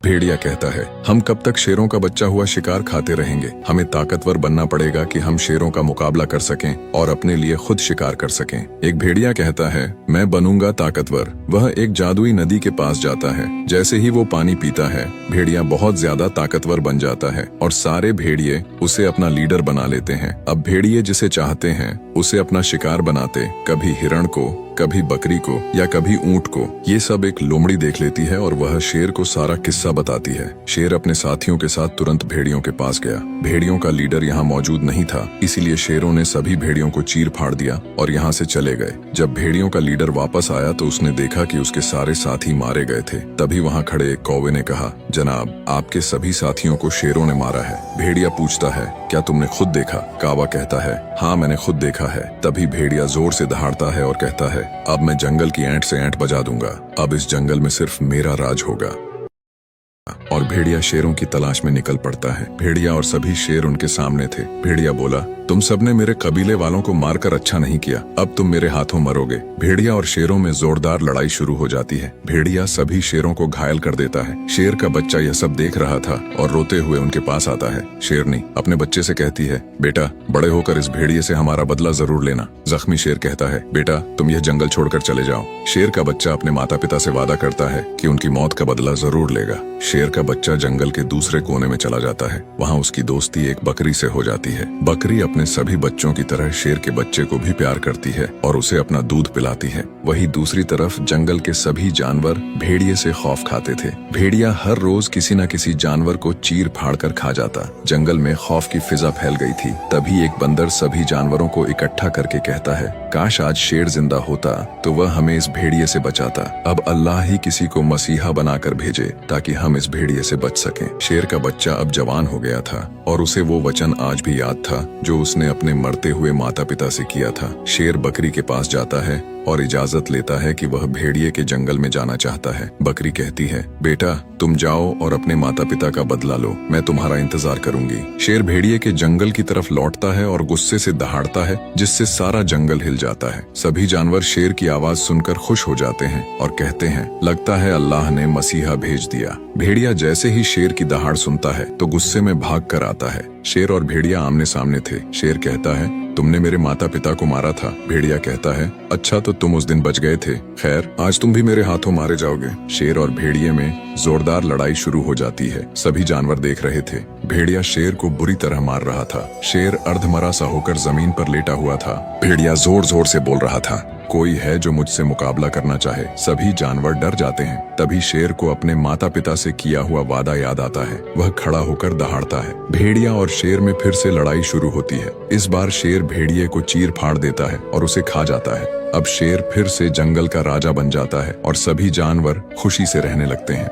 भेड़िया कहता है, हम कब तक शेरों का बच्चा हुआ शिकार खाते रहेंगे। हमें ताकतवर बनना पड़ेगा कि हम शेरों का मुकाबला कर सकें और अपने लिए खुद शिकार कर सकें। एक भेड़िया कहता है, मैं बनूंगा ताकतवर। वह एक जादुई नदी के पास जाता है। जैसे ही वो पानी पीता है, भेड़िया बहुत ज्यादा ताकतवर बन जाता है और सारे भेड़िए उसे अपना लीडर बना लेते हैं। अब भेड़िए जिसे चाहते हैं उसे अपना शिकार बनाते, कभी हिरण को, कभी बकरी को या कभी ऊंट को। ये सब एक लोमड़ी देख लेती है और वह शेर को सारा किस्सा बताती है। शेर अपने साथियों के साथ तुरंत भेड़ियों के पास गया। भेड़ियों का लीडर यहाँ मौजूद नहीं था, इसीलिए शेरों ने सभी भेड़ियों को चीर फाड़ दिया और यहाँ से चले गए। जब भेड़ियों का लीडर वापस आया तो उसने देखा कि उसके सारे साथी मारे गए थे। तभी वहाँ खड़े एक कौवे ने कहा, जनाब, आपके सभी साथियों को शेरों ने मारा है। भेड़िया पूछता है, क्या तुमने खुद देखा? कौवा कहता है, हाँ, मैंने खुद देखा है। तभी भेड़िया जोर से दहाड़ता है और कहता है, अब मैं जंगल की ऐंठ से ऐंठ बजा दूंगा। अब इस जंगल में सिर्फ मेरा राज होगा। और भेड़िया शेरों की तलाश में निकल पड़ता है। भेड़िया और सभी शेर उनके सामने थे। भेड़िया बोला, तुम सबने मेरे कबीले वालों को मारकर अच्छा नहीं किया, अब तुम मेरे हाथों मरोगे। भेड़िया और शेरों में जोरदार लड़ाई शुरू हो जाती है। भेड़िया सभी शेरों को घायल कर देता है। शेर का बच्चा यह सब देख रहा था और रोते हुए उनके पास आता है। शेरनी अपने बच्चे से कहती है, बेटा, बड़े होकर इस भेड़िए से हमारा बदला जरूर लेना। जख्मी शेर कहता है, बेटा, तुम यह जंगल छोड़कर चले जाओ। शेर का बच्चा अपने माता पिता से वादा करता है कि उनकी मौत का बदला जरूर लेगा। शेर का बच्चा जंगल के दूसरे कोने में चला जाता है। वहाँ उसकी दोस्ती एक बकरी से हो जाती है। बकरी अपने सभी बच्चों की तरह शेर के बच्चे को भी प्यार करती है और उसे अपना दूध पिलाती है। वहीं दूसरी तरफ जंगल के सभी जानवर भेड़िए से खौफ खाते थे। भेड़िया हर रोज किसी न किसी जानवर को चीर फाड़ कर खा जाता। जंगल में खौफ की फिजा फैल गई थी। तभी एक बंदर सभी जानवरों को इकट्ठा करके कहता है, काश आज शेर जिंदा होता तो वह हमें इस भेड़िए से बचाता। अब अल्लाह ही किसी को मसीहा बनाकर भेजे ताकि हम इस भेड़िए से बच सकें। शेर का बच्चा अब जवान हो गया था और उसे वो वचन आज भी याद था जो उसने अपने मरते हुए माता पिता से किया था। शेर बकरी के पास जाता है और इजाजत लेता है कि वह भेड़िए के जंगल में जाना चाहता है। बकरी कहती है, बेटा, तुम जाओ और अपने माता पिता का बदला लो, मैं तुम्हारा इंतजार करूंगी। शेर भेड़िए के जंगल की तरफ लौटता है और गुस्से से दहाड़ता है, जिससे सारा जंगल हिल जाता है। सभी जानवर शेर की आवाज सुनकर खुश हो जाते हैं और कहते हैं, लगता है अल्लाह ने मसीहा भेज दिया। भेड़िया जैसे ही शेर की दहाड़ सुनता है तो गुस्से में भाग कर आता है। शेर और भेड़िया आमने सामने थे। शेर कहता है, तुमने मेरे माता पिता को मारा था। भेड़िया कहता है, अच्छा तो तुम उस दिन बच गए थे। खैर, आज तुम भी मेरे हाथों मारे जाओगे। शेर और भेड़िए में जोरदार लड़ाई शुरू हो जाती है। सभी जानवर देख रहे थे। भेड़िया शेर को बुरी तरह मार रहा था। शेर अर्धमरा सा होकर जमीन पर लेटा हुआ था। भेड़िया जोर जोर से बोल रहा था, कोई है जो मुझसे मुकाबला करना चाहे। सभी जानवर डर जाते हैं। तभी शेर को अपने माता पिता से किया हुआ वादा याद आता है। वह खड़ा होकर दहाड़ता है। भेड़िया और शेर में फिर से लड़ाई शुरू होती है। इस बार शेर भेड़िए को चीर फाड़ देता है और उसे खा जाता है। अब शेर फिर से जंगल का राजा बन जाता है और सभी जानवर खुशी से रहने लगते हैं।